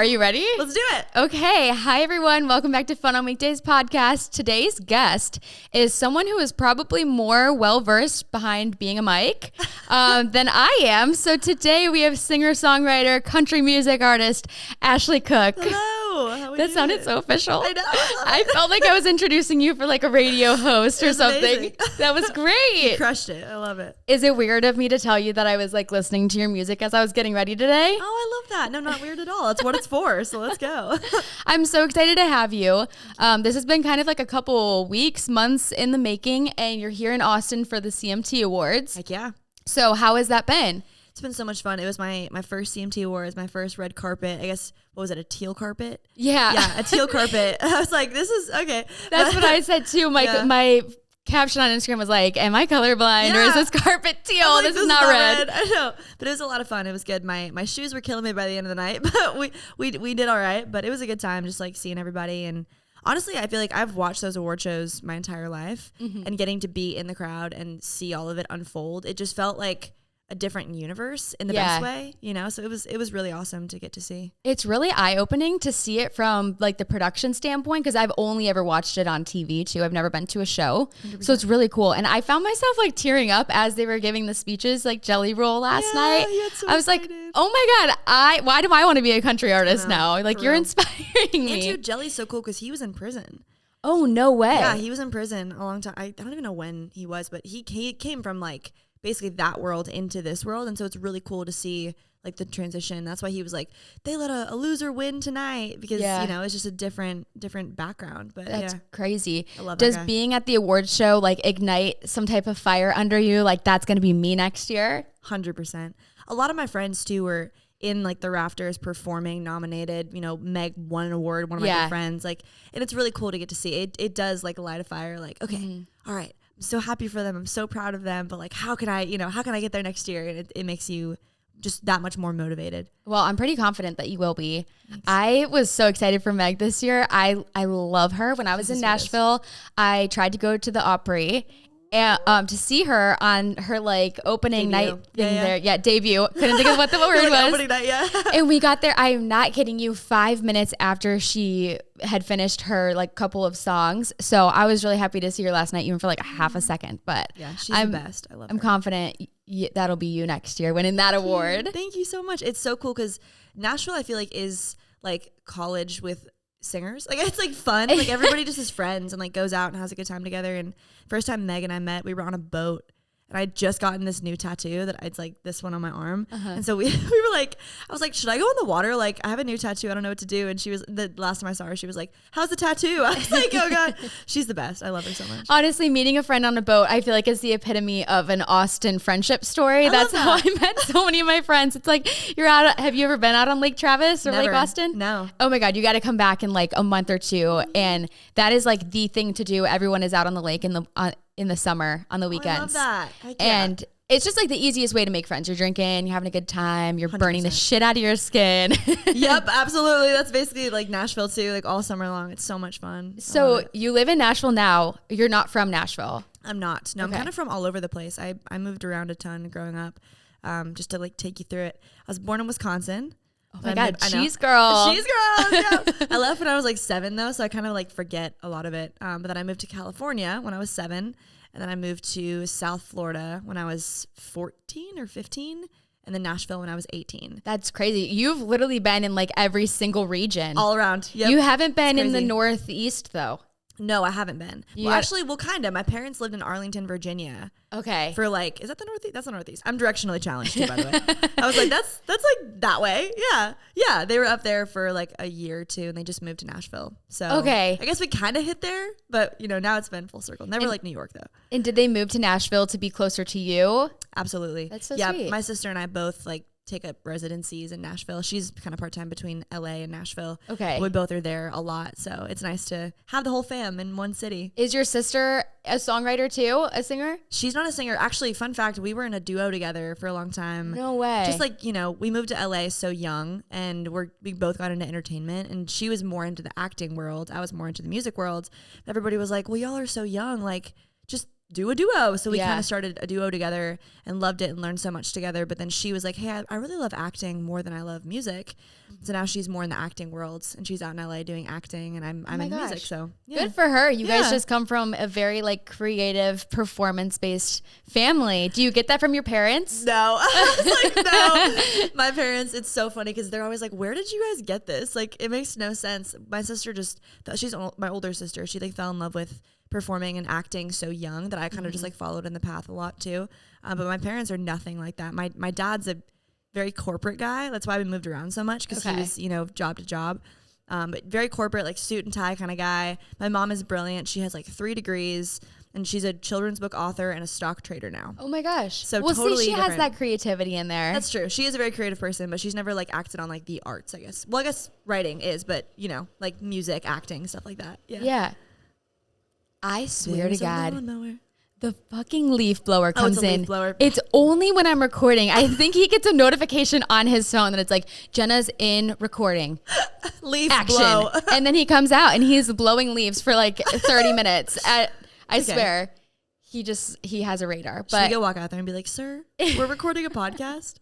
Are you ready? Let's do it. Okay. Hi, everyone. Welcome back to Fun on Weekdays podcast. Today's guest is someone who is probably more well-versed behind being a mic than I am. So today we have singer-songwriter, country music artist, Ashley Cooke. Hello. How That sounded so official. I know. I felt like I was introducing you for like a radio host or something. Amazing. That was great. You crushed it. I love it. Is it weird of me to tell you that I was like listening to your music as I was getting ready today? Oh, I love that. No, not weird at all. That's what it's for. So let's go. I'm so excited to have you. This has been kind of like a couple weeks, months in the making, and you're here in Austin for the CMT Awards. Heck yeah. So how has that been? It's been so much fun. It was my first CMT Awards, my first red carpet. I guess, what was it, a teal carpet? Yeah. A teal carpet. I was like, this is, okay. That's what I said too. My caption on Instagram was like, am I colorblind or is this carpet teal? Like, this is not red. I know, but it was a lot of fun. It was good. My shoes were killing me by the end of the night, but we did all right. But it was a good time, just like seeing everybody. And honestly, I feel like I've watched those award shows my entire life, and getting to be in the crowd and see all of it unfold, it just felt like a different universe in the best way, you know? So it was really awesome to get to see. It's really eye-opening to see it from like the production standpoint, because I've only ever watched it on TV too. I've never been to a show. 100%. So it's really cool. And I found myself like tearing up as they were giving the speeches, like Jelly Roll last night. I was like, oh my God, why do I want to be a country artist now? Like, you're inspiring me. And dude, Jelly's so cool because he was in prison. Oh, no way. Yeah, he was in prison a long time. I don't even know when he was, but he came from like basically that world into this world. And so it's really cool to see like the transition. That's why he was like, they let a loser win tonight, because you know, it's just a different background. But that's crazy. I love Does that guy. being at the awards show like ignite some type of fire under you? Like, that's going to be me next year? 100%. A lot of my friends too were in like the rafters performing, nominated. You know, Meg won an award, one of my good friends. Like, and it's really cool to get to see. It does like light a fire. Like, okay, all right, I'm so happy for them. I'm so proud of them. But like, how can I get there next year? And it makes you just that much more motivated. Well, I'm pretty confident that you will be. Thanks. I was so excited for Meg this year. I love her. When I was in Nashville, I tried to go to the Opry and to see her on her like opening night thing there. Yeah, debut. Couldn't think of what the word was. Opening night, And we got there, I'm not kidding you, 5 minutes after she had finished her like couple of songs. So I was really happy to see her last night, even for like a half a second. But yeah, she's the best. I love her. I'm confident that'll be you next year winning that award. Thank you so much. It's so cool because Nashville, I feel like, is like college with singers. Like, it's like fun. Like, everybody just is friends and like goes out and has a good time together. And first time Meg and I met, we were on a boat. And I had just gotten this new tattoo that it's like this one on my arm. And so we were like, I was like, should I go in the water? Like, I have a new tattoo. I don't know what to do. And she was, the last time I saw her, she was like, how's the tattoo? I was like, oh God, she's the best. I love her so much. Honestly, meeting a friend on a boat, I feel like is the epitome of an Austin friendship story. That's how I met so many of my friends. It's like, you're out. Have you ever been out on Lake Travis or Never. Lake Austin? No. Oh my God, you got to come back in like a month or two. And that is like the thing to do. Everyone is out on the lake in the summer on the weekends. I love that. And it's just like the easiest way to make friends. You're drinking, you're having a good time, you're 100%. burning the shit out of your skin. Yep, absolutely. That's basically like Nashville too, like all summer long. It's so much fun. So you live in Nashville now. You're not from Nashville. I'm not. No, Okay. I'm kind of from all over the place. I moved around a ton growing up, just to like take you through it. I was born in Wisconsin. Oh my God, cheese girl. Cheese girl. Yeah. I left when I was like 7 though, so I kind of like forget a lot of it. But then I moved to California when I was 7. And then I moved to South Florida when I was 14 or 15. And then Nashville when I was 18. That's crazy. You've literally been in like every single region. All around. Yep. You haven't been in the Northeast though. No, I haven't been. Well, actually, kind of. My parents lived in Arlington, Virginia. Okay. For like, is that the Northeast? That's the Northeast. I'm directionally challenged too, by the way. I was like, that's like that way. Yeah. Yeah. They were up there for like a year or two and they just moved to Nashville. So okay. I guess we kind of hit there, but you know, now it's been full circle. Never like New York though. And did they move to Nashville to be closer to you? Absolutely. That's so yeah, sweet. My sister and I both like take up residencies in Nashville. She's kind of part-time between LA and Nashville. Okay. We both are there a lot. So it's nice to have the whole fam in one city. Is your sister a songwriter too? A singer? She's not a singer. Actually, fun fact, we were in a duo together for a long time. No way. Just like, you know, we moved to LA so young and we both got into entertainment and she was more into the acting world. I was more into the music world. Everybody was like, well, y'all are so young. Like, just do a duo. So we Yeah. kind of started a duo together and loved it and learned so much together. But then she was like, hey, I really love acting more than I love music. So now she's more in the acting world, and she's out in LA doing acting, and I'm my in music. gosh. So yeah. Good for her. You guys Yeah. just come from a very like creative, performance-based family. Do you get that from your parents? No, I was like, no. My parents, it's so funny because they're always like, where did you guys get this? Like, it makes no sense. My sister she's my older sister. She like fell in love with performing and acting so young that I kind of just like followed in the path a lot too. But my parents are nothing like that. My dad's a very corporate guy. That's why we moved around so much, because he was, job to job. But very corporate, like suit and tie kind of guy. My mom is brilliant. She has like 3 degrees, and she's a children's book author and a stock trader now. Oh my gosh. So well, totally see, she has different. that creativity in there. That's true. She is a very creative person, but she's never like acted on like the arts, I guess. Well, I guess writing is, but like music, acting, stuff like that. Yeah. Yeah. I swear There's to a God, lawnmower. the fucking leaf blower comes it's a in. leaf blower. It's only when I'm recording. I think he gets a notification on his phone that it's like, Jenna's in recording. Leaf Action. blow. And then he comes out and he's blowing leaves for like 30 minutes. I swear. He has a radar. Should we But go walk out there and be like, sir, we're recording a podcast?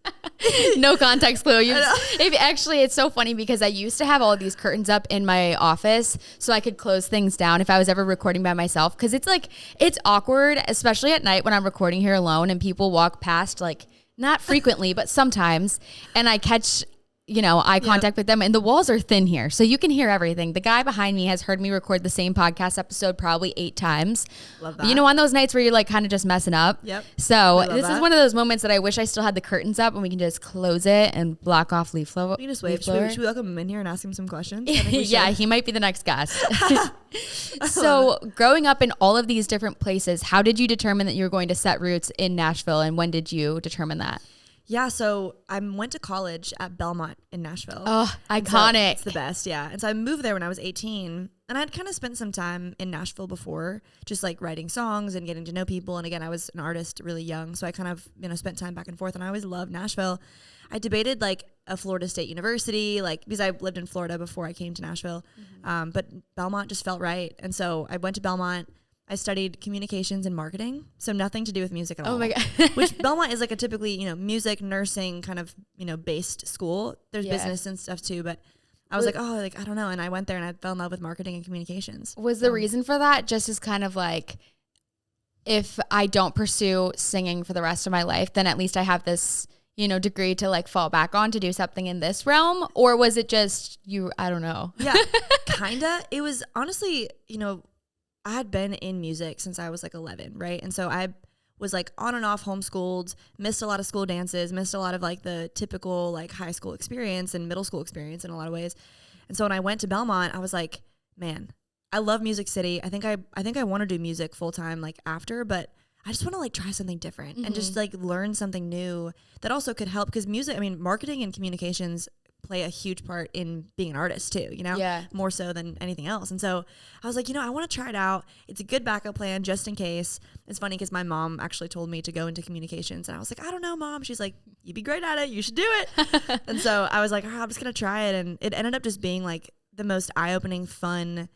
no context clue. It's so funny because I used to have all of these curtains up in my office so I could close things down if I was ever recording by myself. Because it's awkward, especially at night when I'm recording here alone and people walk past, like not frequently, but sometimes, and I catch eye contact with them, and the walls are thin here, so you can hear everything. The guy behind me has heard me record the same podcast episode probably 8 times. Love that. On those nights where you're like kind of just messing up. Yep. So We love this is that. one of those moments that I wish I still had the curtains up and we can just close it and block off leaf flow. We can just wave. Should we welcome him in here and ask him some questions? I think we Yeah, should. he might be the next guest. So growing up in all of these different places, how did you determine that you were going to set roots in Nashville, and when did you determine that? Yeah, so I went to college at Belmont in Nashville. Oh, And so iconic. it's the best, yeah. And so I moved there when I was 18, and I'd kind of spent some time in Nashville before, just like writing songs and getting to know people. And again, I was an artist really young, so I kind of, spent time back and forth, and I always loved Nashville. I debated like a Florida State University, like because I lived in Florida before I came to Nashville, but Belmont just felt right. And so I went to Belmont. I studied communications and marketing, so nothing to do with music at all. Oh my God. Which Belmont is like a typically, music, nursing kind of, based school. There's Yeah. business and stuff too, but I was like, I don't know. And I went there and I fell in love with marketing and communications. Was the reason for that just as kind of like, if I don't pursue singing for the rest of my life, then at least I have this, degree to like fall back on to do something in this realm? Or was it just I don't know. Yeah, kinda. It was honestly, I had been in music since I was like 11, right? And so I was like on and off homeschooled, missed a lot of school dances, missed a lot of like the typical like high school experience and middle school experience in a lot of ways. And so when I went to Belmont, I was like, man, I love Music City. I think I want to do music full time like after, but I just want to like try something different and just like learn something new that also could help, because marketing and communications play a huge part in being an artist too, Yeah. more so than anything else. And so I was like, I want to try it out. It's a good backup plan just in case. It's funny because my mom actually told me to go into communications, and I was like, I don't know, Mom. She's like, you'd be great at it. You should do it. And so I was like, I'm just going to try it. And it ended up just being like the most eye-opening, fun,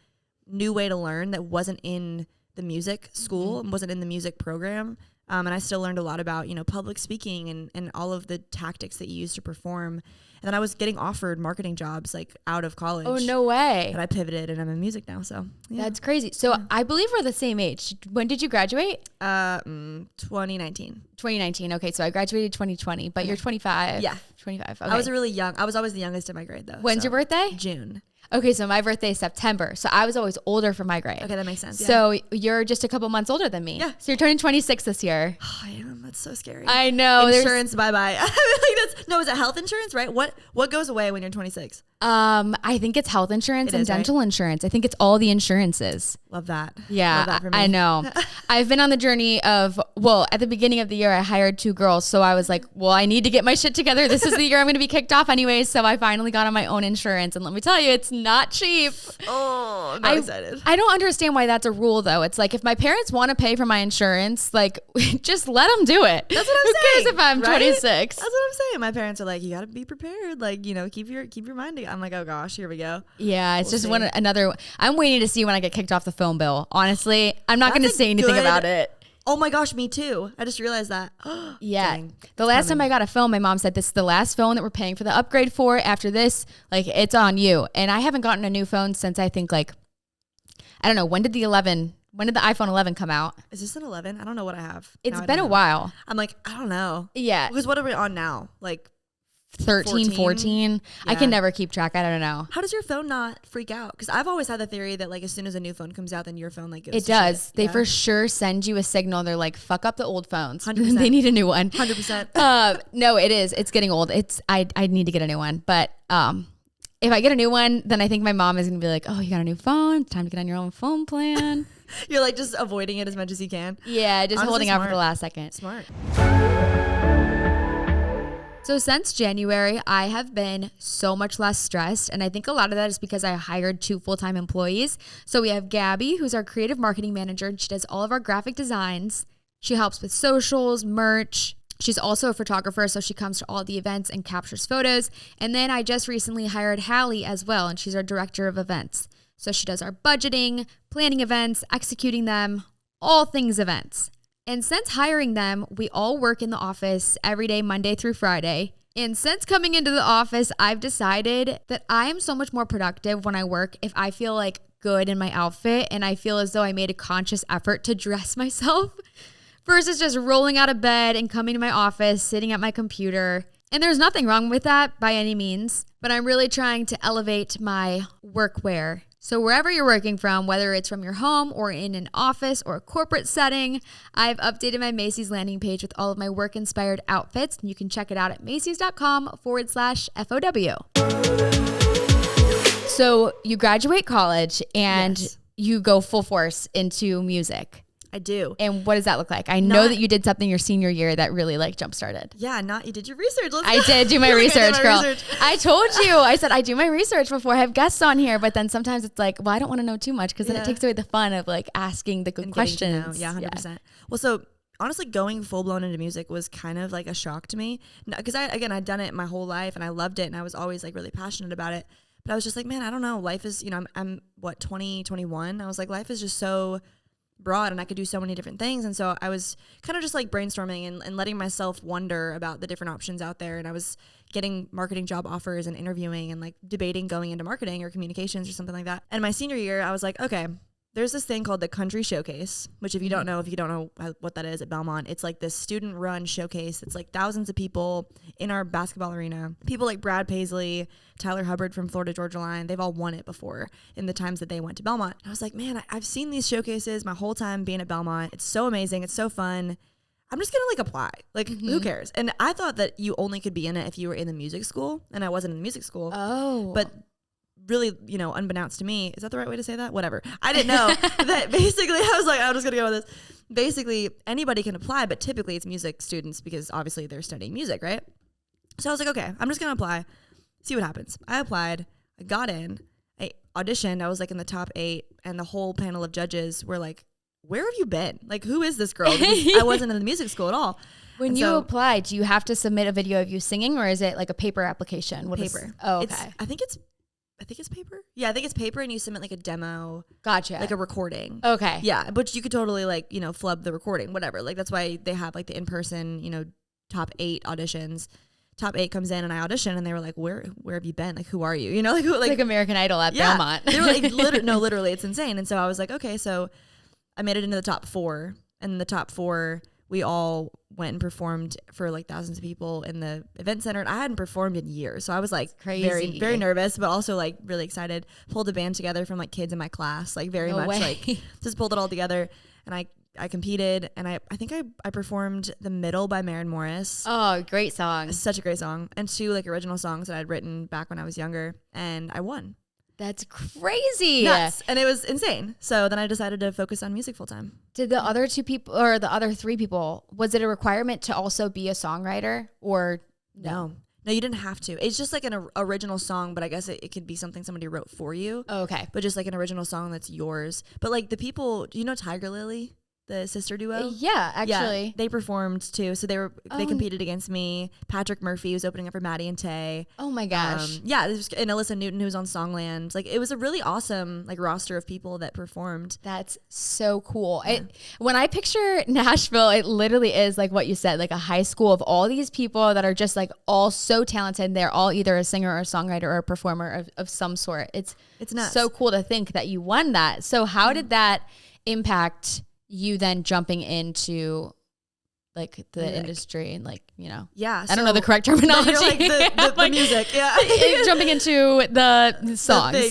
new way to learn that wasn't in the music school and wasn't in the music program. And I still learned a lot about, public speaking and all of the tactics that you use to perform. And then I was getting offered marketing jobs like out of college. Oh, no way. But I pivoted and I'm in music now. So yeah. That's crazy. So I believe we're the same age. When did you graduate? 2019. 2019. Okay, so I graduated 2020, but you're 25. Yeah. 25. Okay. I was I was always the youngest in my grade though. When's your birthday? June. Okay, so my birthday is September. So I was always older for my grade. Okay, that makes sense. Yeah. So you're just a couple months older than me. Yeah. So you're turning 26 this year. I am. That's so scary. I know. Insurance, bye-bye. Is it health insurance, right? What goes away when you're 26? I think it's health insurance It and is, right? dental insurance. I think it's all the insurances. Love that. Yeah, Love that for me. I know. I've been on the journey of, at the beginning of the year, I hired 2 girls. So I was like, I need to get my shit together. This is the year I'm going to be kicked off anyways. So I finally got on my own insurance. And let me tell you, it's not cheap. Oh, I'm not excited. I don't understand why that's a rule, though. It's like, if my parents want to pay for my insurance, like, just let them do it. That's what I'm Who saying. cares if I'm right? 26? That's what I'm saying. My parents are like, you got to be prepared. Like, keep your mind together. I'm like, oh gosh, here we go. Yeah, it's We'll just see. another. I'm waiting to see when I get kicked off the phone bill. Honestly, I'm not going to That's a say anything good- about it. Oh my gosh, me too. I just realized that. Yeah. Dang. The last time I got a phone, my mom said, this is the last phone that we're paying for the upgrade for. After this, like, it's on you. And I haven't gotten a new phone since I think, like, I don't know, when did the iPhone 11 come out? Is this an 11? I don't know what I have. It's been a while. I'm like, I don't know. Yeah. Because what are we on now? Like 13, 14. I can never keep track. I don't know. How does your phone not freak out? Because I've always had the theory that like as soon as a new phone comes out, then your phone like goes. It does. Shit. They for sure send you a signal. They're like, fuck up the old phones. 100%. They need a new one. 100%. No, it is. It's getting old. I need to get a new one. But if I get a new one, then I think my mom is gonna be like, oh, you got a new phone. It's time to get on your own phone plan. You're like just avoiding it as much as you can. Yeah, just honestly, holding out for the last second. Smart. So since January, I have been so much less stressed. And I think a lot of that is because I hired 2 full-time employees. So we have Gabby, who's our creative marketing manager. And she does all of our graphic designs. She helps with socials, merch. She's also a photographer, so she comes to all the events and captures photos. And then I just recently hired Hallie as well, and she's our director of events. So she does our budgeting, planning events, executing them, all things events. And since hiring them, we all work in the office every day, Monday through Friday. And since coming into the office, I've decided that I am so much more productive when I work if I feel like good in my outfit and I feel as though I made a conscious effort to dress myself versus just rolling out of bed and coming to my office, sitting at my computer. And there's nothing wrong with that by any means, but I'm really trying to elevate my workwear. So wherever you're working from, whether it's from your home or in an office or a corporate setting, I've updated my Macy's landing page with all of my work-inspired outfits. And you can check it out at Macys.com/FOW. So you graduate college and you go full force into music. I do. And what does that look like? I know that you did something your senior year that really like jump started. Yeah, you did your research. I did do my research, girl. Research. I told you. I said I do my research before I have guests on here, but then sometimes it's like, well, I don't want to know too much because then it takes away the fun of like asking the good questions. Yeah, 100%. Yeah. Well, so honestly, going full blown into music was kind of like a shock to me because I'd done it my whole life and I loved it and I was always like really passionate about it. But I was just like, man, I don't know. Life is, I'm what, 20, 21? I was like, life is just so broad and I could do so many different things. And so I was kind of just like brainstorming and letting myself wonder about the different options out there. And I was getting marketing job offers and interviewing and like debating going into marketing or communications or something like that. And my senior year, I was like, okay, there's this thing called the Country Showcase, which if you don't know what that is at Belmont, it's like this student run showcase. It's like thousands of people in our basketball arena. People like Brad Paisley, Tyler Hubbard from Florida Georgia Line, they've all won it before in the times that they went to Belmont. And I was like, man, I've seen these showcases my whole time being at Belmont. It's so amazing. It's so fun. I'm just gonna like apply. Like, who cares? And I thought that you only could be in it if you were in the music school, and I wasn't in the music school. Oh. But really, unbeknownst to me, is that the right way to say that? Whatever. I didn't know that basically I was like, I'm just going to go with this. Basically, anybody can apply, but typically it's music students because obviously they're studying music, right? So I was like, okay, I'm just going to apply, see what happens. I applied, I got in, I auditioned, I was like in the top 8, and the whole panel of judges were like, where have you been? Like, who is this girl? Because I wasn't in the music school at all. When you apply, do you have to submit a video of you singing or is it like a paper application? Paper. Okay. I think it's paper. Yeah, I think it's paper, and you submit like a demo. Gotcha. Like a recording. Okay. Yeah, but you could totally like, flub the recording, whatever. Like that's why they have like the in-person, top 8 auditions. Top 8 comes in and I audition and they were like, where have you been? Like, who are you? Like American Idol at Belmont. They were like, literally, it's insane. And so I was like, okay, so I made it into the top 4, and in the top 4, we all went and performed for like thousands of people in the event center. And I hadn't performed in years. So I was like crazy, very, very nervous, but also like really excited. Pulled a band together from like kids in my class, like very much like just pulled it all together. And I competed, and I think I performed The Middle by Maren Morris. Oh, great song. Such a great song. And 2 like original songs that I'd written back when I was younger, and I won. That's crazy. Nuts. And it was insane. So then I decided to focus on music full time. Did the other 2 people or the other 3 people, was it a requirement to also be a songwriter or no? No, you didn't have to. It's just like an original song, but I guess it could be something somebody wrote for you. Oh, okay. But just like an original song that's yours. But like the people, do you know Tiger Lily? the sister duo. Yeah, actually. Yeah, they performed too. So they competed against me. Patrick Murphy was opening up for Maddie and Tay. Oh my gosh. Yeah, and Alyssa Newton, who was on Songland. Like, it was a really awesome like roster of people that performed. That's so cool. Yeah. When I picture Nashville, it literally is like what you said, like a high school of all these people that are just like all so talented. They're all either a singer or a songwriter or a performer of some sort. It's nuts. So cool to think that you won that. So how did that impact you then jumping into like the industry and like, you know, I don't know the correct terminology. You're like the music. Yeah. Jumping into the songs.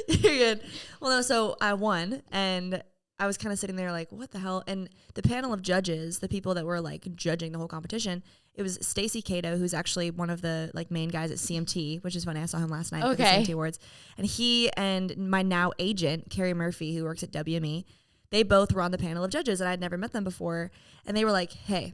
You're good. Well, no, so I won and I was kind of sitting there like, what the hell? And the panel of judges, the people that were like judging the whole competition, it was Stacey Cato, who's actually one of the like main guys at CMT, which is funny. I saw him last night at the CMT Awards. And he and my now agent, Carrie Murphy, who works at WME, they both were on the panel of judges and I had never met them before. And they were like, hey,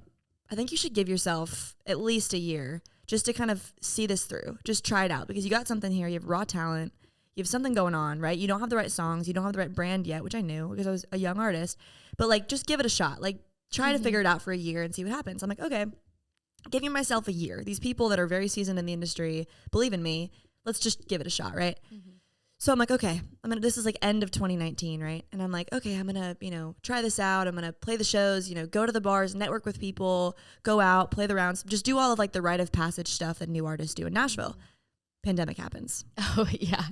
I think you should give yourself at least a year just to kind of see this through. Just try it out because you got something here. You have raw talent. You have something going on, right? You don't have the right songs. You don't have the right brand yet, which I knew because I was a young artist. But like, just give it a shot. Like, try to figure it out for a year and see what happens. I'm like, okay, giving myself a year. These people that are very seasoned in the industry believe in me. Let's just give it a shot, right? Mm-hmm. So I'm like, okay, this is like end of 2019, right? And I'm like, okay, I'm going to, try this out. I'm going to play the shows, go to the bars, network with people, go out, play the rounds, just do all of like the rite of passage stuff that new artists do in Nashville. Pandemic happens. Oh, yeah.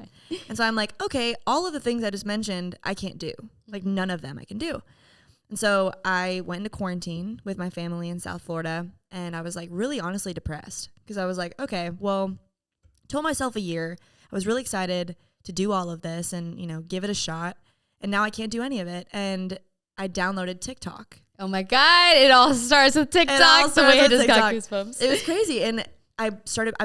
And so I'm like, okay, all of the things I just mentioned, I can't do. Like none of them I can do. And so I went into quarantine with my family in South Florida and I was like really honestly depressed because I was like, okay, well, told myself a year. I was really excited to do all of this and, give it a shot. And now I can't do any of it. And I downloaded TikTok. Oh my God. It all starts with TikTok. The way I just got goosebumps. It was crazy. And I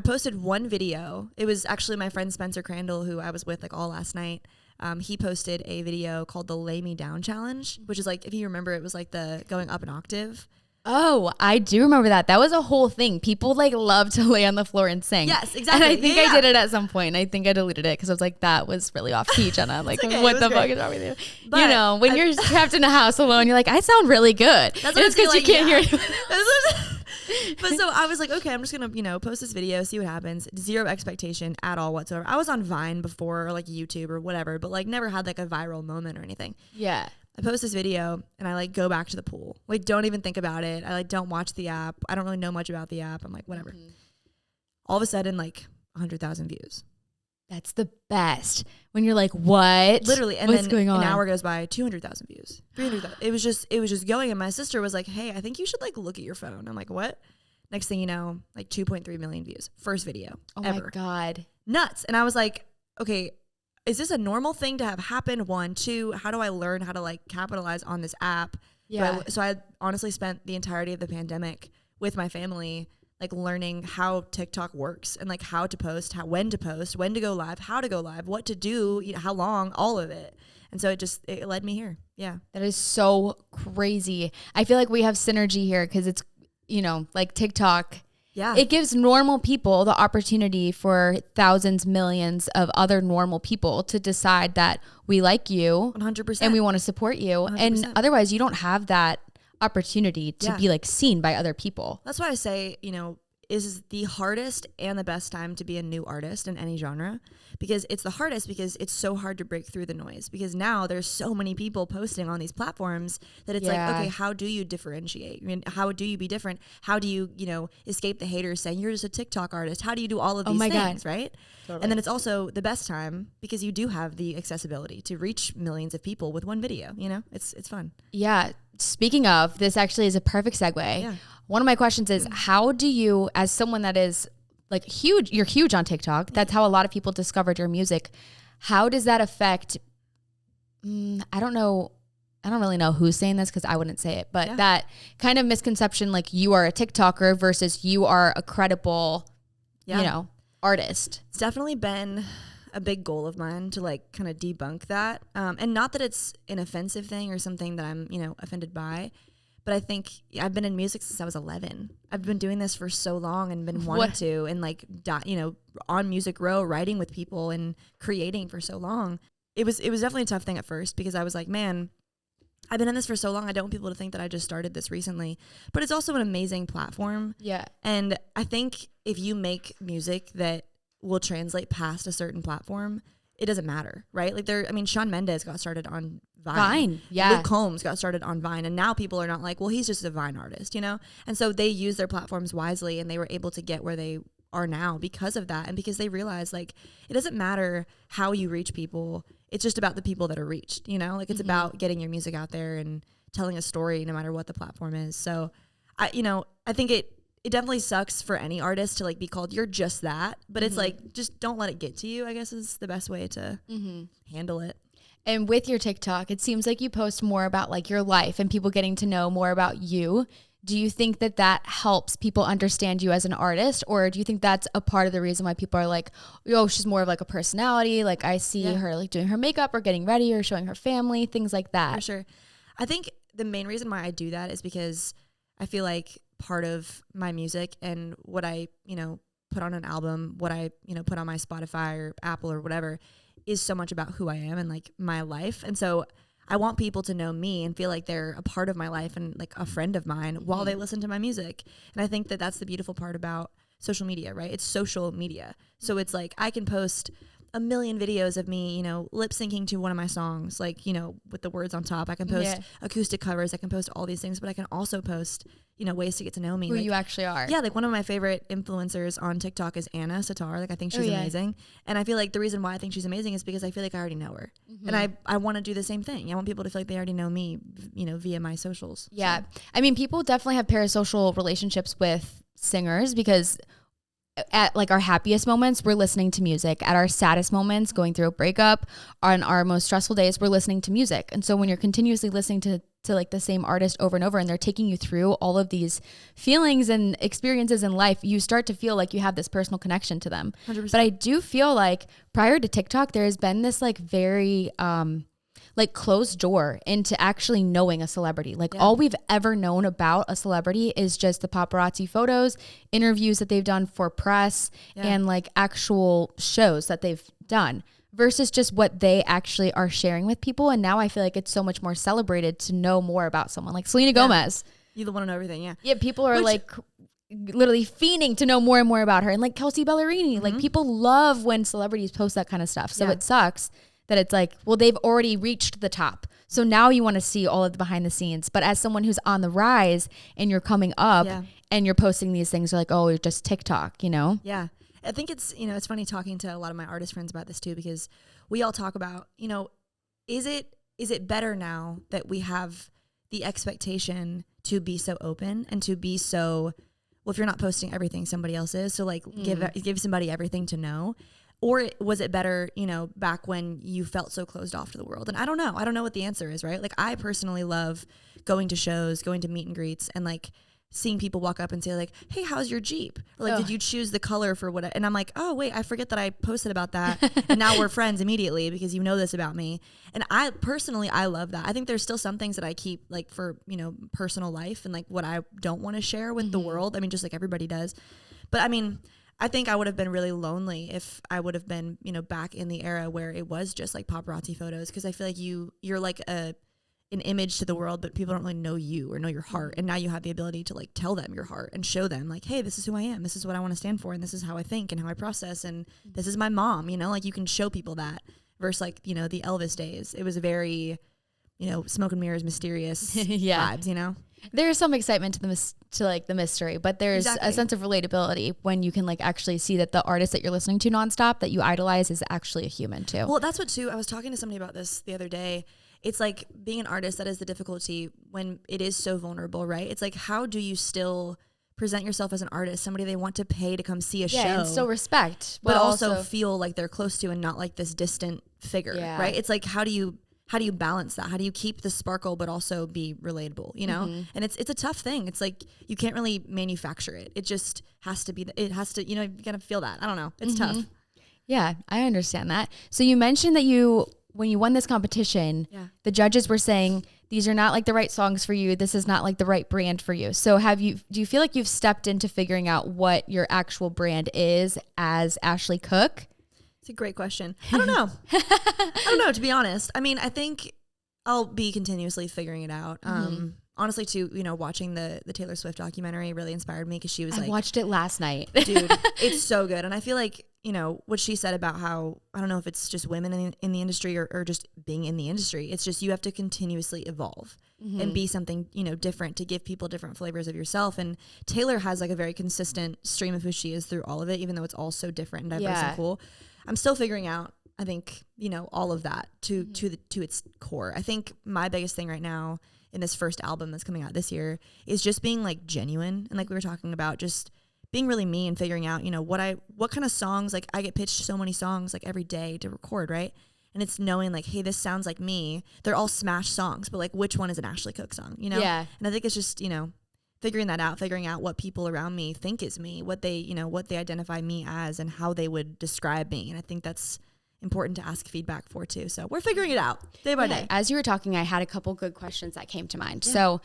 posted one video. It was actually my friend Spencer Crandall, who I was with like all last night. He posted a video called the Lay Me Down Challenge, which is like, if you remember, it was like the going up an octave. Oh, I do remember that. That was a whole thing. People like love to lay on the floor and sing. Yes, exactly. And I think I did it at some point. And I think I deleted it because I was like, that was really off key, Jenna. Like, okay, what the fuck is wrong with you? But when you're trapped in a house alone, you're like, I sound really good. That's what it's because you can't hear it. But so I was like, okay, I'm just going to, post this video, see what happens. Zero expectation at all whatsoever. I was on Vine before or like YouTube or whatever, but like never had like a viral moment or anything. Yeah. I post this video and I like go back to the pool. Like, don't even think about it. I like don't watch the app. I don't really know much about the app. I'm like, whatever. Mm-hmm. All of a sudden, like 100,000 views. That's the best. When you're like, what? Literally. And what's then going on? An hour goes by, 200,000 views, 300,000. It was just going. And my sister was like, hey, I think you should like look at your phone. I'm like, what? Next thing you know, like 2.3 million views. First video ever. My God. Nuts. And I was like, okay, is this a normal thing to have happen? 1, 2, how do I learn how to like capitalize on this app? Yeah. So I honestly spent the entirety of the pandemic with my family, like learning how TikTok works and like how to post, when to post, when to go live, how to go live, what to do, how long, all of it. And so it led me here. Yeah. That is so crazy. I feel like we have synergy here because it's, like TikTok. Yeah. It gives normal people the opportunity for thousands, millions of other normal people to decide that we like you 100% and we want to support you. 100%. And otherwise you don't have that opportunity to be like seen by other people. That's why I say, is the hardest and the best time to be a new artist in any genre, because it's the hardest because it's so hard to break through the noise, because now there's so many people posting on these platforms that it's like, okay, how do you differentiate? I mean, how do you be different? How do you, escape the haters saying you're just a TikTok artist? How do you do all of these things, right? Totally. And then it's also the best time because you do have the accessibility to reach millions of people with one video, it's fun. Yeah. Speaking of, this actually is a perfect segue. Yeah. One of my questions is, how do you, as someone that is like huge, you're huge on TikTok. That's how a lot of people discovered your music. How does that affect, I don't really know who's saying this because I wouldn't say it, but that kind of misconception, like you are a TikToker versus you are a credible, artist. It's definitely been a big goal of mine to like kind of debunk that. And not that it's an offensive thing or something that I'm, offended by, but I think I've been in music since I was 11. I've been doing this for so long and been wanting to, and like, on Music Row, writing with people and creating for so long. It was definitely a tough thing at first because I was like, man, I've been in this for so long. I don't want people to think that I just started this recently, but it's also an amazing platform. Yeah. And I think if you make music that will translate past a certain platform, it doesn't matter, right? Like Shawn Mendes got started on Vine. Yeah. Luke Combs got started on Vine. And now people are not like, well, he's just a Vine artist, you know? And so they use their platforms wisely, and they were able to get where they are now because of that. And because they realized, like, it doesn't matter how you reach people. It's just about the people that are reached, you know? Like, it's about getting your music out there and telling a story no matter what the platform is. So I think it definitely sucks for any artist to like be called you're just that, but it's like, just don't let it get to you, I guess, is the best way to handle it. And with your TikTok, it seems like you post more about like your life and people getting to know more about you. Do you think that that helps people understand you as an artist, or do you think that's a part of the reason why people are like, oh, she's more of like a personality, like I see her like doing her makeup or getting ready or showing her family, things like that? For sure. I think the main reason why I do that is because I feel like part of my music and what I, put on an album, what I, put on my Spotify or Apple or whatever is so much about who I am and like my life. And so I want people to know me and feel like they're a part of my life and like a friend of mine while they listen to my music. And I think that that's the beautiful part about social media, right? It's social media. So it's like I can post a million videos of me, lip syncing to one of my songs, like, with the words on top. I can post acoustic covers. I can post all these things, but I can also post, ways to get to know me. Who like, you actually are. Yeah. Like one of my favorite influencers on TikTok is Anna Sitar. Like I think she's amazing. And I feel like the reason why I think she's amazing is because I feel like I already know her. And I want to do the same thing. I want people to feel like they already know me, via my socials. Yeah. So. I mean, people definitely have parasocial relationships with singers because at like our happiest moments, we're listening to music. At our saddest moments, going through a breakup, on our most stressful days, we're listening to music. And so when you're continuously listening to like the same artist over and over, and they're taking you through all of these feelings and experiences in life, you start to feel like you have this personal connection to them. 100%. But I do feel like prior to TikTok, there has been this like very like closed door into actually knowing a celebrity. Like all we've ever known about a celebrity is just the paparazzi photos, interviews that they've done for press, and like actual shows that they've done versus just what they actually are sharing with people. And now I feel like it's so much more celebrated to know more about someone like Selena Gomez. You want to know everything. Yeah. Yeah. People are like literally fiending to know more and more about her. And like Kelsey Ballerini, like people love when celebrities post that kind of stuff. So it sucks that it's like, well, they've already reached the top. So now you want to see all of the behind the scenes. But as someone who's on the rise and you're coming up and you're posting these things, you're like, oh, it's just TikTok, Yeah. I think it's, it's funny talking to a lot of my artist friends about this too, because we all talk about, is it better now that we have the expectation to be so open and to be so, well, if you're not posting everything, somebody else is. So like give somebody everything to know. Or was it better, back when you felt so closed off to the world? And I don't know. I don't know what the answer is, right? Like I personally love going to shows, going to meet and greets, and like seeing people walk up and say like, hey, how's your Jeep? Or like, did you choose the color for what? And I'm like, oh, wait, I forget that I posted about that. And now we're friends immediately because you know this about me. And I personally, I love that. I think there's still some things that I keep like for, personal life and like what I don't want to share with the world. I mean, just like everybody does. But I mean, I think I would have been really lonely if I would have been, back in the era where it was just like paparazzi photos. Because I feel like you're like an image to the world, but people don't really know you or know your heart. And now you have the ability to like tell them your heart and show them like, hey, this is who I am. This is what I want to stand for. And this is how I think and how I process. And this is my mom, like you can show people that versus like, the Elvis days. It was a very, smoke and mirrors, mysterious vibes, There's some excitement to the mystery, but there's a sense of relatability when you can like actually see that the artist that you're listening to nonstop that you idolize is actually a human too. Well, that's what too. I was talking to somebody about this the other day. It's like being an artist, that is the difficulty when it is so vulnerable, right? It's like, how do you still present yourself as an artist, somebody they want to pay to come see a show, and still respect, but also feel like they're close to and not like this distant figure, right? It's like, how do you balance that? How do you keep the sparkle but also be relatable, And it's a tough thing. It's like you can't really manufacture it. It just has to be, you gotta feel that. I don't know. It's tough. Yeah, I understand that. So you mentioned that when you won this competition, the judges were saying, these are not like the right songs for you. This is not like the right brand for you. So do you feel like you've stepped into figuring out what your actual brand is as Ashley Cooke? It's a great question. I don't know. To be honest. I mean, I think I'll be continuously figuring it out. Honestly, too, watching the Taylor Swift documentary really inspired me because she was I watched it last night. dude, it's so good. And I feel like, what she said about how, I don't know if it's just women in the industry or just being in the industry. It's just you have to continuously evolve and be something, different to give people different flavors of yourself. And Taylor has like a very consistent stream of who she is through all of it, even though it's all so different and diverse and cool. I'm still figuring out, I think, all of that to its core. I think my biggest thing right now in this first album that's coming out this year is just being like genuine. And like we were talking about, just being really me and figuring out, what kind of songs, like I get pitched so many songs like every day to record, right? And it's knowing like, hey, this sounds like me. They're all smash songs, but like which one is an Ashley Cooke song, Yeah. And I think it's just, figuring out what people around me think is me, what they identify me as and how they would describe me. And I think that's important to ask feedback for too. So we're figuring it out day by day. As you were talking, I had a couple good questions that came to mind. Yeah. So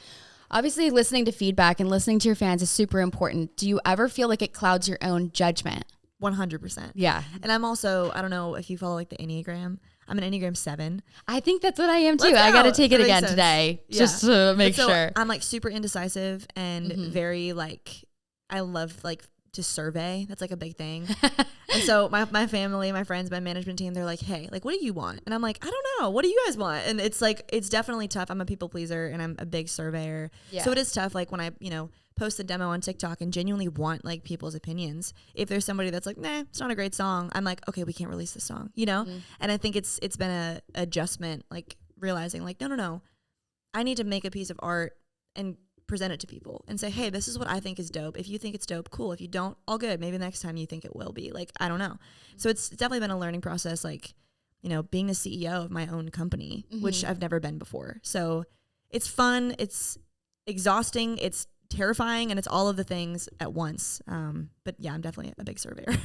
obviously listening to feedback and listening to your fans is super important. Do you ever feel like it clouds your own judgment? 100%. Yeah. And I'm also, I don't know if you follow like the Enneagram. I'm an Enneagram 7. I think that's what I am too. I got to take it again today just to make sure. I'm like super indecisive and very like, I love like to survey. That's like a big thing. And so my family, my friends, my management team, they're like, hey, like, what do you want? And I'm like, I don't know. What do you guys want? And it's like, it's definitely tough. I'm a people pleaser and I'm a big surveyor. Yeah. So it is tough. Like when I, post a demo on TikTok and genuinely want like people's opinions. If there's somebody that's like, nah, it's not a great song, I'm like, okay, we can't release this song, And I think it's been a adjustment, like realizing like, no, I need to make a piece of art and present it to people and say, hey, this is what I think is dope. If you think it's dope, cool. If you don't, all good. Maybe next time you think it will be. Like, I don't know. So it's definitely been a learning process, like, being the CEO of my own company, which I've never been before. So it's fun. It's exhausting. It's terrifying, and it's all of the things at once. But yeah, I'm definitely a big surveyor.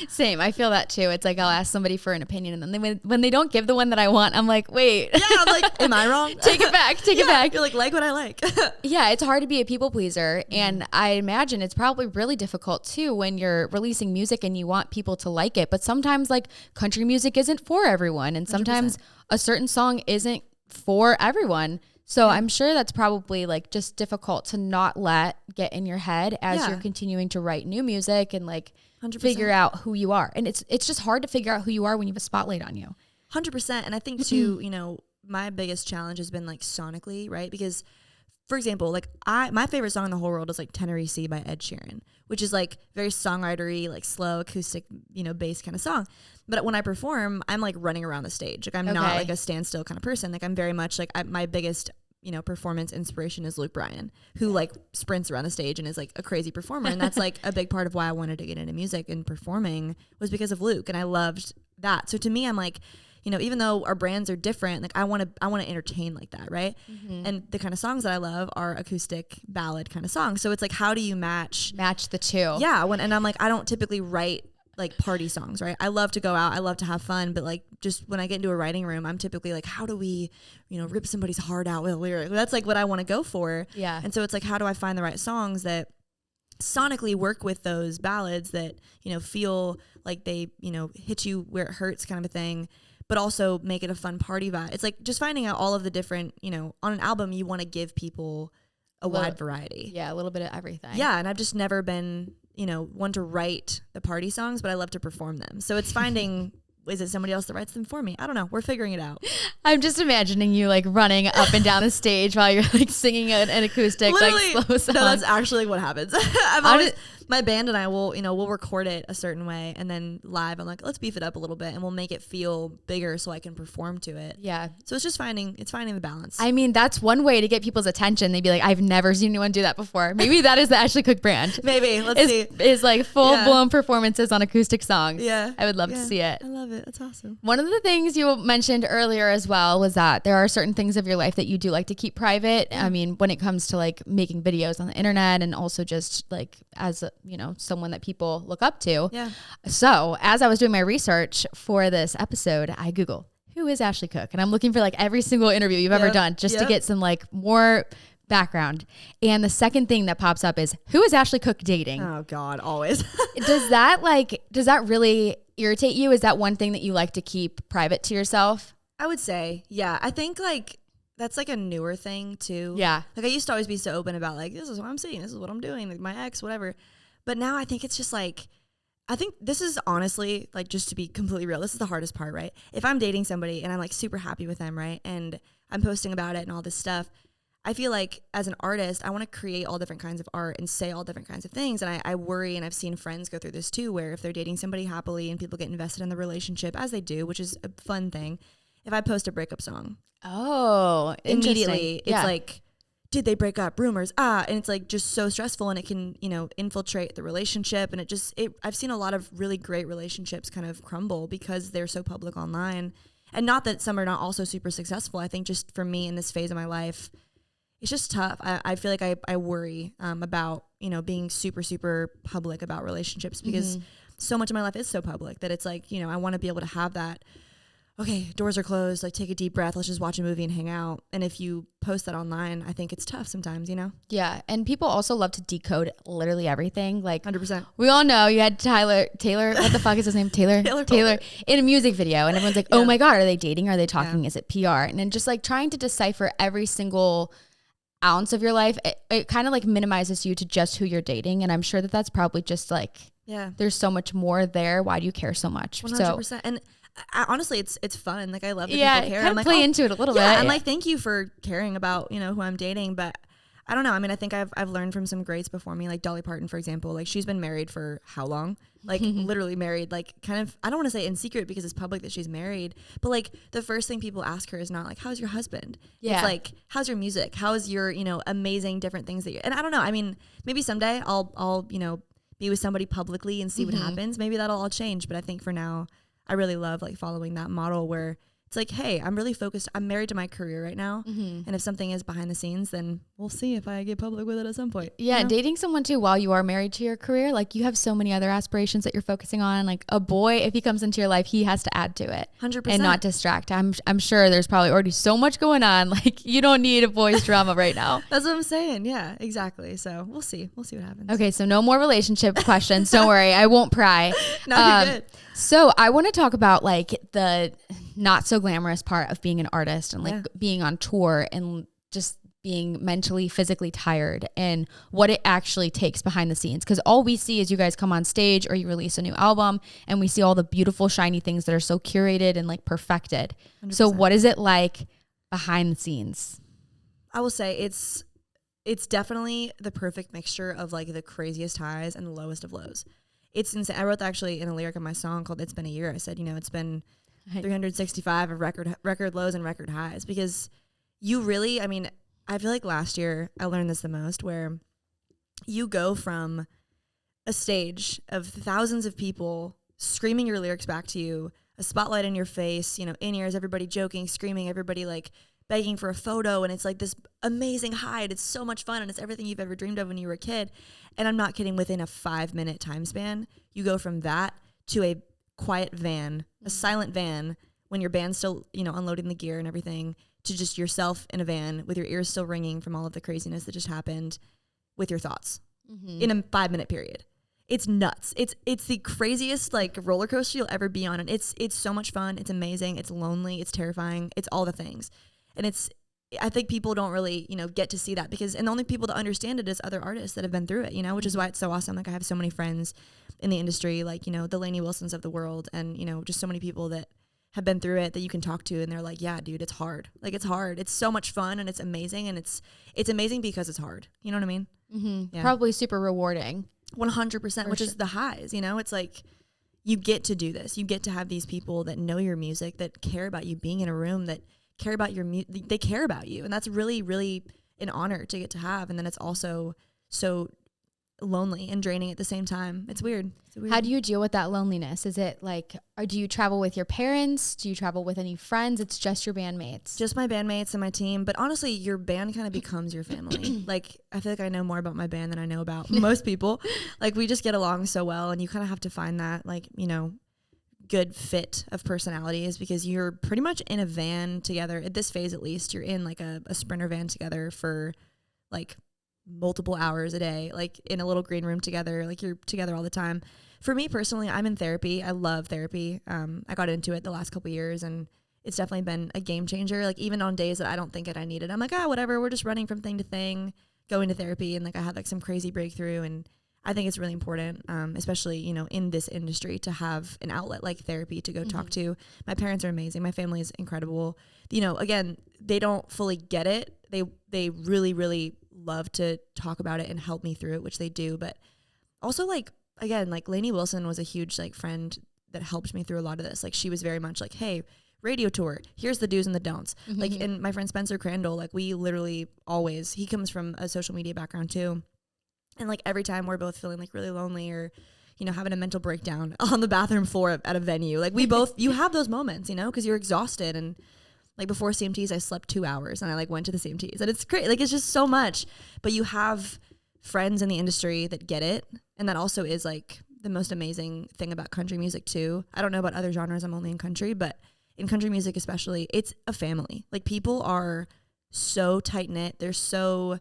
Same. I feel that too. It's like I'll ask somebody for an opinion, and then when they don't give the one that I want, I'm like, wait. Yeah, I'm like, am I wrong? Take it back. Take it back. You're like what I like. Yeah, it's hard to be a people pleaser, and I imagine it's probably really difficult too when you're releasing music and you want people to like it. But sometimes like country music isn't for everyone, and sometimes 100%. A certain song isn't for everyone. So I'm sure that's probably like just difficult to not let get in your head as you're continuing to write new music and like 100%. Figure out who you are. And it's just hard to figure out who you are when you have a spotlight on you. 100%. And I think too, my biggest challenge has been like sonically, right? Because for example, like my favorite song in the whole world is like Tennessee by Ed Sheeran, which is like very songwritery, like slow acoustic, bass kind of song. But when I perform, I'm like running around the stage. Like I'm not like a standstill kind of person. Like I'm very much like my biggest, performance inspiration is Luke Bryan, who like sprints around the stage and is like a crazy performer. And that's like a big part of why I wanted to get into music and performing was because of Luke. And I loved that. So to me, I'm like, even though our brands are different, like I want to entertain like that. Right. And the kind of songs that I love are acoustic ballad kind of songs. So it's like, how do you match the two? Yeah. And I'm like, I don't typically write like party songs, right? I love to go out. I love to have fun. But like, just when I get into a writing room, I'm typically like, how do we, rip somebody's heart out with a lyric? That's like what I want to go for. Yeah. And so it's like, how do I find the right songs that sonically work with those ballads that, feel like they, hit you where it hurts kind of a thing, but also make it a fun party vibe. It's like just finding out all of the different, on an album, you want to give people a wide variety. Yeah. A little bit of everything. Yeah. And I've just never been, one to write the party songs, but I love to perform them. So it's finding, is it somebody else that writes them for me? I don't know. We're figuring it out. I'm just imagining you like running up and down the stage while you're like singing an acoustic, literally, like slow song. No, that's actually what happens. My band and I will, we'll record it a certain way, and then live, I'm like, let's beef it up a little bit, and we'll make it feel bigger so I can perform to it. Yeah. So it's just finding the balance. I mean, that's one way to get people's attention. They'd be like, I've never seen anyone do that before. Maybe that is the Ashley Cooke brand. Maybe. Let's see. Is like full blown performances on acoustic songs. Yeah. I would love to see it. I love it. That's awesome. One of the things you mentioned earlier as well was that there are certain things of your life that you do like to keep private. I mean, when it comes to like making videos on the internet and also just like as someone that people look up to. Yeah. So as I was doing my research for this episode, I Googled, who is Ashley Cooke? And I'm looking for like every single interview you've ever done just to get some like more background. And the second thing that pops up is, who is Ashley Cooke dating? Oh God, always. Does that really irritate you? Is that one thing that you like to keep private to yourself? I would say, yeah. I think like that's like a newer thing too. Yeah. Like I used to always be so open about like, this is what I'm seeing, this is what I'm doing, like my ex, whatever. But now I think it's just like, I think this is honestly, like, just to be completely real, this is the hardest part, right? If I'm dating somebody and I'm like super happy with them, right, and I'm posting about it and all this stuff, I feel like as an artist, I want to create all different kinds of art and say all different kinds of things. And I worry, and I've seen friends go through this too, where if they're dating somebody happily and people get invested in the relationship, as they do, which is a fun thing, if I post a breakup song, immediately it's like, did they break up? Rumors. And it's like just so stressful, and it can, infiltrate the relationship. And I've seen a lot of really great relationships kind of crumble because they're so public online. And not that some are not also super successful. I think just for me in this phase of my life, it's just tough. I feel like I worry about, being super, super public about relationships because so much of my life is so public that it's like, I want to be able to have that. Okay, doors are closed, like take a deep breath, let's just watch a movie and hang out. And if you post that online, I think it's tough sometimes, Yeah, and people also love to decode literally everything. Like 100%. We all know you had Taylor, what the fuck is his name? Taylor in a music video, and everyone's like, oh my God, are they dating? Are they talking? Is it PR? And then just like trying to decipher every single ounce of your life, it kind of like minimizes you to just who you're dating. And I'm sure that that's probably just like, there's so much more there. Why do you care so much? 100%. So, and honestly, it's fun. Like I love that people care. Kind of like, play into it a little bit. I'm like, thank you for caring about, who I'm dating. But I don't know. I mean, I think I've learned from some greats before me, like Dolly Parton, for example. Like she's been married for how long? Like literally married, like kind of, I don't want to say in secret because it's public that she's married, but like the first thing people ask her is not like, how's your husband? Yeah. It's like, how's your music? How's your, amazing different things that and I don't know. I mean, maybe someday I'll, be with somebody publicly and see what happens. Maybe that'll all change. But I think for now, I really love like following that model where it's like, hey, I'm really focused. I'm married to my career right now. And if something is behind the scenes, then we'll see if I get public with it at some point. Yeah. Dating someone too while you are married to your career, like you have so many other aspirations that you're focusing on. Like a boy, if he comes into your life, he has to add to it. 100%. And not distract. I'm sure there's probably already so much going on. Like you don't need a boy's drama right now. That's what I'm saying. Yeah, exactly. So we'll see. We'll see what happens. Okay. So no more relationship questions. Don't worry. I won't pry. No, you're good. So I want to talk about like the not so glamorous part of being an artist and like being on tour and just being mentally, physically tired and what it actually takes behind the scenes. Because all we see is you guys come on stage or you release a new album and we see all the beautiful, shiny things that are so curated and like perfected. 100%. So what is it like behind the scenes? I will say it's definitely the perfect mixture of like the craziest highs and the lowest of lows. It's insane. I wrote that actually in a lyric of my song called It's Been a Year. I said, it's been 365 of record lows and record highs because you really, I mean, I feel like last year I learned this the most where you go from a stage of thousands of people screaming your lyrics back to you, a spotlight in your face, in-ears, everybody joking, screaming, everybody like begging for a photo, and it's like this amazing high, and it's so much fun, and it's everything you've ever dreamed of when you were a kid. And I'm not kidding, within a 5-minute time span, you go from that to a quiet van, a silent van, when your band's still, unloading the gear and everything, to just yourself in a van with your ears still ringing from all of the craziness that just happened with your thoughts in a 5-minute period. It's nuts. It's the craziest like roller coaster you'll ever be on. And it's so much fun. It's amazing. It's lonely. It's terrifying. It's all the things. And I think people don't really, get to see that and the only people that understand it is other artists that have been through it, which is why it's so awesome. Like I have so many friends in the industry, like, the Lainey Wilsons of the world and, just so many people that have been through it that you can talk to and they're like, yeah, dude, it's hard. Like it's hard. It's so much fun and it's amazing. And it's amazing because it's hard. You know what I mean? Mm-hmm. Yeah. Probably super rewarding. 100%, which is the highs, it's like you get to do this. You get to have these people that know your music, that care about you being in a room, that care about your music, they care about you. And that's really, really an honor to get to have. And then it's also so lonely and draining at the same time. It's weird. How do you deal with that loneliness? Is it like, or do you travel with your parents? Do you travel with any friends? It's just your bandmates? Just my bandmates and my team. But honestly, your band kind of becomes your family. Like, I feel like I know more about my band than I know about most people. Like, we just get along so well. And you kind of have to find that, like, good fit of personalities because you're pretty much in a van together. At this phase, at least, you're in like a Sprinter van together for like multiple hours a day, like in a little green room together, like you're together all the time. For me personally, I'm in therapy. I love therapy. I got into it the last couple of years and it's definitely been a game changer. Like even on days that I don't think that I need it, I'm like, whatever, we're just running from thing to thing, going to therapy. And like, I had like some crazy breakthrough, and I think it's really important, especially, you know, in this industry, to have an outlet like therapy to go talk to. My parents are amazing. My family is incredible. You know, again, they don't fully get it. They really, really love to talk about it and help me through it, which they do. But also, like, again, like Lainey Wilson was a huge like friend that helped me through a lot of this. Like she was very much like, hey, radio tour, here's the do's and the don'ts. Like, and my friend Spencer Crandall, like we literally always, he comes from a social media background too. And like every time we're both feeling like really lonely or, you know, having a mental breakdown on the bathroom floor at a venue, like we both, you have those moments, you know, because you're exhausted. And like before CMTs, I slept 2 hours and I like went to the CMTs, and it's great. Like it's just so much, but you have friends in the industry that get it. And that also is like the most amazing thing about country music too. I don't know about other genres. I'm only in country, but in country music especially, it's a family. Like people are so tight knit. They're so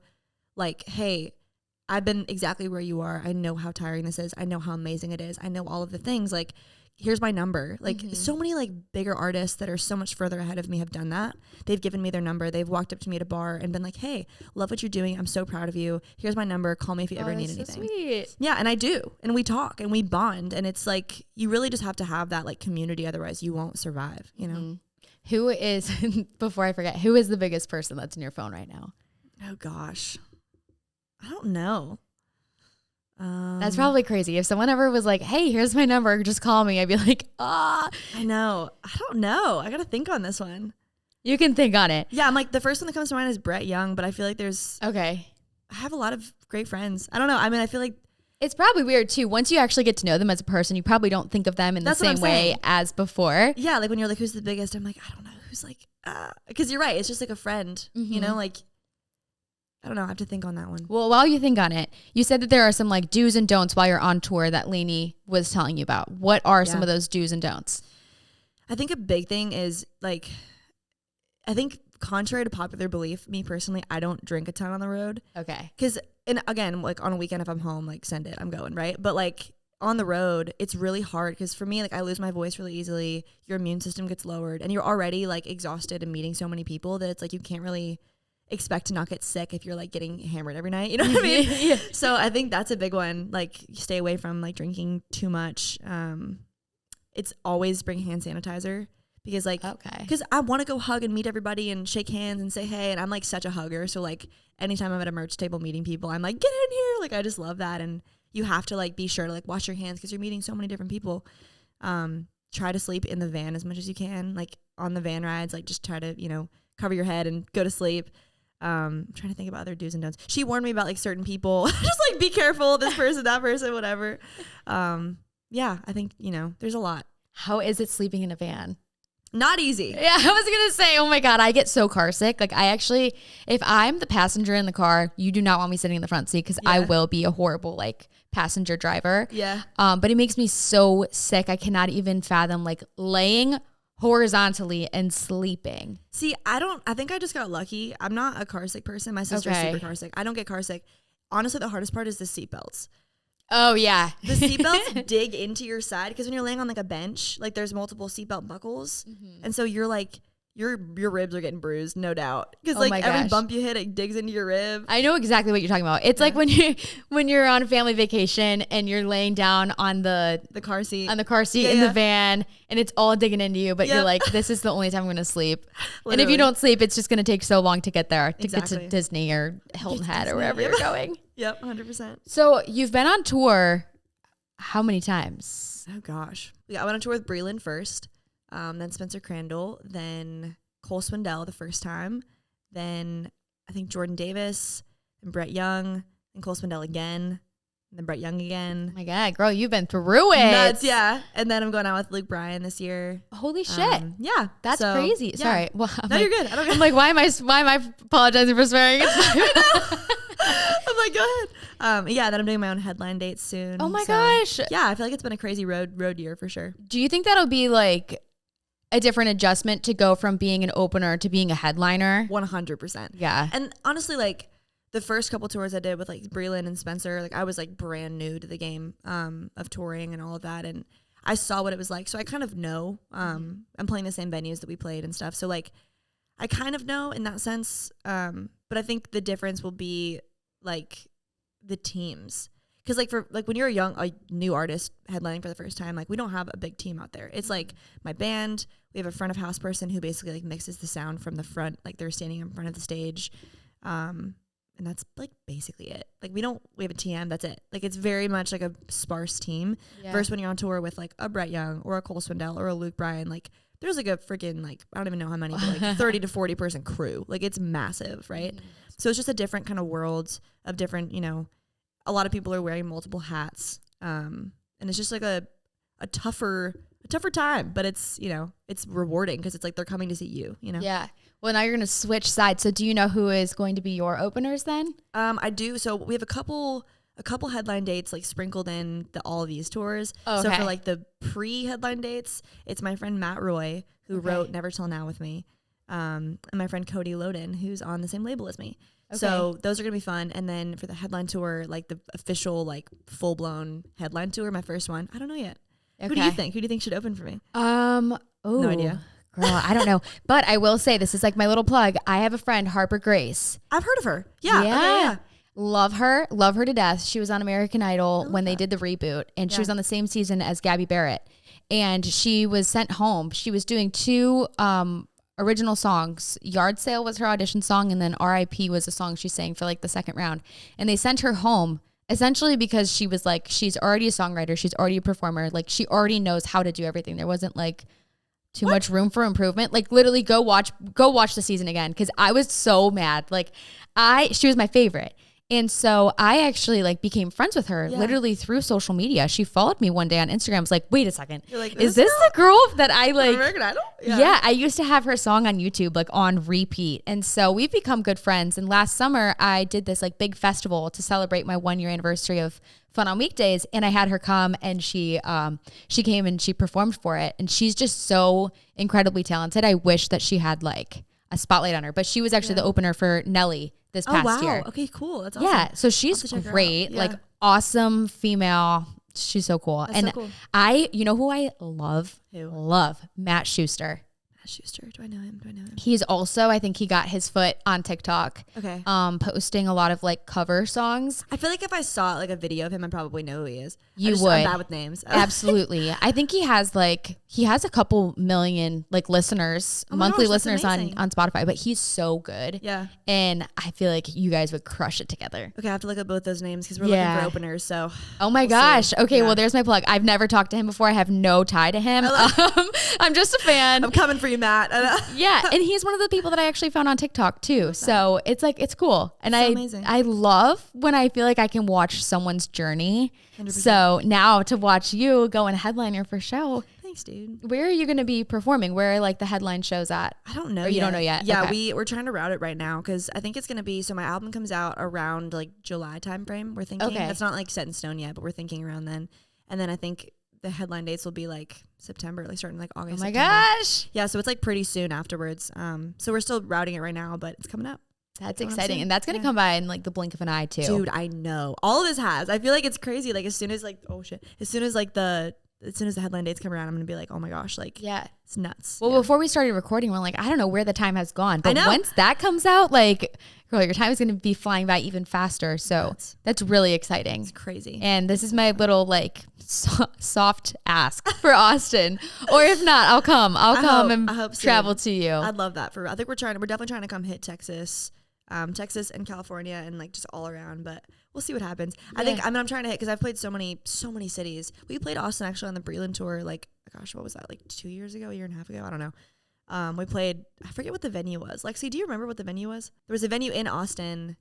like, hey, I've been exactly where you are. I know how tiring this is. I know how amazing it is. I know all of the things. Like, here's my number. Like so many like bigger artists that are so much further ahead of me have done that. They've given me their number. They've walked up to me at a bar and been like, hey, love what you're doing. I'm so proud of you. Here's my number. Call me if you ever need anything. So sweet. Yeah. And I do. And we talk and we bond. And it's like, you really just have to have that like community. Otherwise you won't survive, you know? Who is, before I forget, who is the biggest person that's in your phone right now? Oh gosh. I don't know. That's probably crazy. If someone ever was like, hey, here's my number, just call me, I'd be like, I know. I don't know. I got to think on this one. You can think on it. Yeah. I'm like, the first one that comes to mind is Brett Young, but I feel like I have a lot of great friends. I don't know. I mean, I feel like it's probably weird too. Once you actually get to know them as a person, you probably don't think of them in the same way as before. Yeah. Like when you're like, who's the biggest? I'm like, I don't know. Who's like, because you're right. It's just like a friend, you know, like, I don't know. I have to think on that one. Well, while you think on it, you said that there are some like do's and don'ts while you're on tour that Lainey was telling you about. What are some of those do's and don'ts? I think a big thing is like, I think contrary to popular belief, me personally, I don't drink a ton on the road. Okay. Because, and again, like on a weekend, if I'm home, like send it, I'm going, right? But like on the road, it's really hard because for me, like I lose my voice really easily. Your immune system gets lowered and you're already like exhausted and meeting so many people that it's like you can't really expect to not get sick if you're like getting hammered every night, you know what I mean? Yeah. So I think that's a big one. Like stay away from like drinking too much. It's always bring hand sanitizer because like, because I want to go hug and meet everybody and shake hands and say hey, and I'm like such a hugger. So like anytime I'm at a merch table meeting people, I'm like, get in here. Like I just love that. And you have to like be sure to like wash your hands because you're meeting so many different people. Try to sleep in the van as much as you can. Like on the van rides, like just try to, you know, cover your head and go to sleep. I'm trying to think about other do's and don'ts. She warned me about like certain people, just like be careful, this person, that person, whatever. Yeah, I think, you know, there's a lot. How is it sleeping in a van? Not easy. Yeah, I was going to say, oh my God, I get so car sick. Like I actually, if I'm the passenger in the car, you do not want me sitting in the front seat because I will be a horrible like passenger driver. Yeah. But it makes me so sick. I cannot even fathom like laying horizontally and sleeping. See, I think I just got lucky. I'm not a car sick person. My sister's super car sick. I don't get car sick. Honestly, the hardest part is the seatbelts. Oh yeah. The seatbelts dig into your side because when you're laying on like a bench, like there's multiple seatbelt buckles. And so you're like, your ribs are getting bruised, no doubt. Because like every bump you hit, it digs into your rib. I know exactly what you're talking about. It's like when you're on a family vacation and you're laying down on the car seat in the van and it's all digging into you, but you're like, this is the only time I'm gonna sleep. And if you don't sleep, it's just gonna take so long to get there to get to Disney or Hilton Head or wherever you're going. Yep, 100%. So you've been on tour how many times? Oh gosh, I went on tour with Breland first. Then Spencer Crandall, then Cole Swindell the first time, then I think Jordan Davis, and Brett Young, and Cole Swindell again, and then Brett Young again. Oh my God, girl, you've been through it. Nuts, yeah. And then I'm going out with Luke Bryan this year. Holy shit. Yeah. That's crazy. Yeah. Sorry. Well, you're good. I'm like, why am I apologizing for swearing? I'm like, go ahead. Yeah, then I'm doing my own headline dates soon. Oh my gosh. Yeah, I feel like it's been a crazy road year for sure. Do you think that'll be like a different adjustment to go from being an opener to being a headliner? 100%. Yeah. And honestly, like the first couple tours I did with like Breland and Spencer, like I was like brand new to the game of touring and all of that. And I saw what it was like. So I kind of know. I'm playing the same venues that we played and stuff. So like I kind of know in that sense. But I think the difference will be like the teams. Because like for like when you're a new artist headlining for the first time, like we don't have a big team out there. It's like my band. We have a front of house person who basically like mixes the sound from the front, like they're standing in front of the stage, and that's like basically it. Like we have a TM. That's it. Like it's very much like a sparse team. Yeah. Versus when you're on tour with like a Brett Young or a Cole Swindell or a Luke Bryan, like there's like a freaking like I don't even know how many, but like 30 to 40 person crew. Like it's massive, right? So it's just a different kind of world of different, you know. A lot of people are wearing multiple hats, and it's just like a tougher time, but it's, you know, it's rewarding because it's like they're coming to see you, you know? Yeah. Well, now you're going to switch sides. So do you know who is going to be your openers then? I do. So we have a couple headline dates like sprinkled in all of these tours. Oh, okay. So for like the pre-headline dates, it's my friend Matt Roy, who wrote Never Till Now with me, and my friend Cody Loden, who's on the same label as me. Okay. So those are going to be fun. And then for the headline tour, like the official, like full-blown headline tour, my first one, I don't know yet. Okay. Who do you think? Who do you think should open for me? No idea. Girl, I don't know. But I will say, this is like my little plug. I have a friend, Harper Grace. I've heard of her. Yeah. Yeah. Okay, yeah. Love her to death. She was on American Idol when they did the reboot, and she was on the same season as Gabby Barrett. And she was sent home. She was doing 2 original songs. Yard Sale was her audition song, and then R.I.P. was a song she sang for like the second round. And they sent her home essentially because she was like, she's already a songwriter, she's already a performer, like she already knows how to do everything. There wasn't like too much room for improvement. Like literally go watch the season again, because I was so mad. Like she was my favorite. And so I actually like became friends with her literally through social media. She followed me one day on Instagram. I was like, wait a second. You're like, is this the girl that I like? American Idol? Yeah, I used to have her song on YouTube like on repeat. And so we've become good friends. And last summer I did this like big festival to celebrate my 1-year anniversary of Fun on Weekdays. And I had her come, and she came and she performed for it. And she's just so incredibly talented. I wish that she had like a spotlight on her, but she was actually the opener for Nelly this past year. Okay, cool. That's awesome. Yeah, so she's great, like awesome female. She's so cool. That's so cool. You know who I love? Love Matt Schuster. Matt Schuster. Do I know him? He's also, I think he got his foot on TikTok. Okay. Posting a lot of like cover songs. I feel like if I saw like a video of him, I'd probably know who he is. You would. I'm bad with names. Absolutely. I think he has a couple million like listeners, monthly listeners on Spotify, but he's so good. Yeah. And I feel like you guys would crush it together. Okay, I have to look up both those names because we're looking for openers. So. Oh my gosh. See. Okay, well there's my plug. I've never talked to him before. I have no tie to him. I'm just a fan. I'm coming for you, Matt. Yeah, and he's one of the people that I actually found on TikTok too. So it's like, it's cool. And amazing. I love when I feel like I can watch someone's journey. 100%. So now to watch you go and headline your first show. Thanks, dude. Where are you going to be performing? Where are like the headline shows at? I don't know. Or you don't know yet? Yeah, okay. We're trying to route it right now because I think it's going to be, so my album comes out around like July timeframe. We're thinking. Okay. It's not like set in stone yet, but we're thinking around then. And then I think the headline dates will be like September, like starting like August. Oh my September. gosh. Yeah, so it's like pretty soon afterwards. So we're still routing it right now, but it's coming up. That's exciting. And that's going to come by in like the blink of an eye too. Dude, I know. All of this has. I feel like it's crazy. Like as soon as the headline dates come around, I'm going to be like, oh my gosh, like, yeah, it's nuts. Well, before we started recording, we're like, I don't know where the time has gone. But once that comes out, like, girl, your time is going to be flying by even faster. So that's really exciting. It's crazy. And this is my little like soft ask for Austin. Or if not, I'll come. I'll come and travel to you. I'd love that. I think we're definitely trying to come hit Texas and California and like just all around, but we'll see what happens. Yeah. I'm trying to hit, because I've played so many cities. We played Austin actually on the Breland tour, like, gosh, what was that, like 2 years ago, a year and a half ago? I don't know. We played, I forget what the venue was. Lexi, do you remember what the venue was? There was a venue in Austin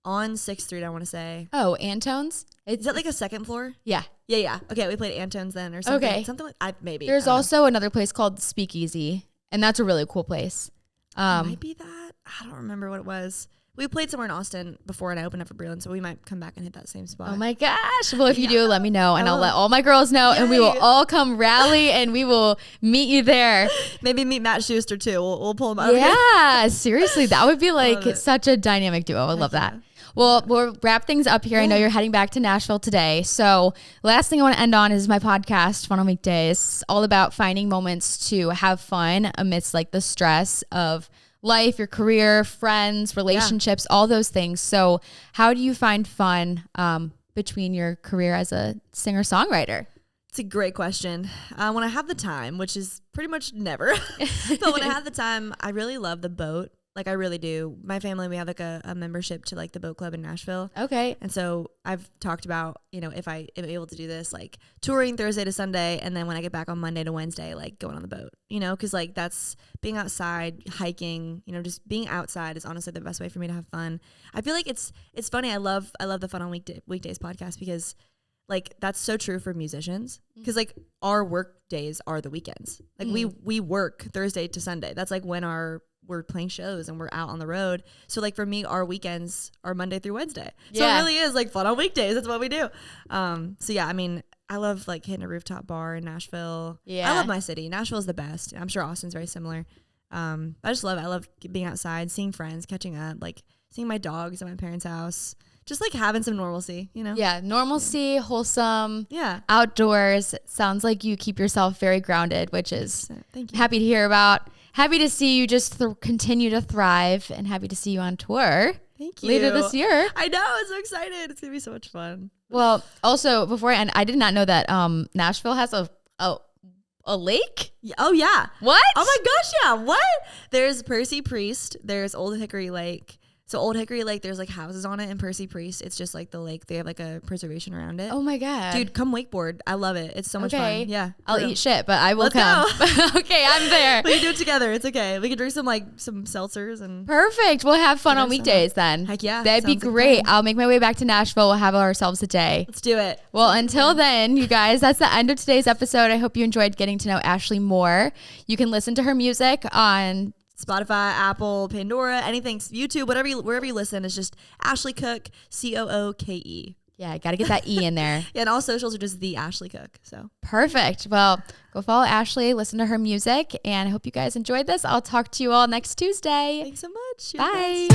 on 6th Street, I want to say. Oh, Antone's? Is that like a second floor? Yeah. Yeah. Okay, we played Antone's then or something. Okay. Something like, maybe. There's also another place called Speakeasy, and that's a really cool place. Might be that. I don't remember what it was. We played somewhere in Austin before and I opened up for Breland, so we might come back and hit that same spot. Oh my gosh. Well, if you do, let me know, and I'll let all my girls know, and we will all come rally and we will meet you there. Maybe meet Matt Schuster too. We'll pull him up. Yeah, seriously. That would be like such a dynamic duo. I would love that. Well, we'll wrap things up here. I know you're heading back to Nashville today. So last thing I want to end on is my podcast, Fun on Weekdays. It's all about finding moments to have fun amidst like the stress of life, your career, friends, relationships, all those things. So how do you find fun between your career as a singer-songwriter? It's a great question. When I have the time, which is pretty much never, but when I have the time, I really love the boat. Like I really do. My family, we have like a membership to like the boat club in Nashville. Okay. And so I've talked about, you know, if I am able to do this, like touring Thursday to Sunday. And then when I get back on Monday to Wednesday, like going on the boat, you know, cause like that's being outside, hiking, you know, just being outside is honestly the best way for me to have fun. I feel like it's funny. I love the Fun on Weekdays podcast because like that's so true for musicians. Cause like our work days are the weekends. Like we work Thursday to Sunday. That's like when we're playing shows and we're out on the road. So like for me, our weekends are Monday through Wednesday. So it really is like fun on weekdays. That's what we do. So yeah, I mean, I love like hitting a rooftop bar in Nashville. Yeah. I love my city. Nashville is the best. I'm sure Austin's very similar. I love being outside, seeing friends, catching up, like seeing my dogs at my parents' house. Just like having some normalcy, you know? Yeah. Normalcy, wholesome, outdoors. Sounds like you keep yourself very grounded, which is happy to hear about. Happy to see you just continue to thrive and happy to see you on tour. Thank you. Later this year. I know. I'm so excited. It's going to be so much fun. Well, also before I end, I did not know that Nashville has a lake. Oh, yeah. What? Oh, my gosh. Yeah. What? There's Percy Priest. There's Old Hickory Lake. So Old Hickory Lake, there's like houses on it, and Percy Priest, it's just like the lake. They have like a preservation around it. Oh my God. Dude, come wakeboard. I love it. It's so much fun. Yeah. I'll eat shit, but I will come. Okay, I'm there. We can do it together. It's okay. We can drink some seltzers and. Perfect. We'll have fun on weekdays then. Heck yeah. That'd be great. I'll make my way back to Nashville. We'll have ourselves a day. Let's do it. Well, until then, you guys, that's the end of today's episode. I hope you enjoyed getting to know Ashley more. You can listen to her music on Spotify, Apple, Pandora, anything, YouTube, wherever you listen, it's just Ashley Cooke, Cooke. Yeah, I got to get that E in there. Yeah, and all socials are just the Ashley Cooke. So perfect. Well, go follow Ashley, listen to her music, and I hope you guys enjoyed this. I'll talk to you all next Tuesday. Thanks so much. Bye.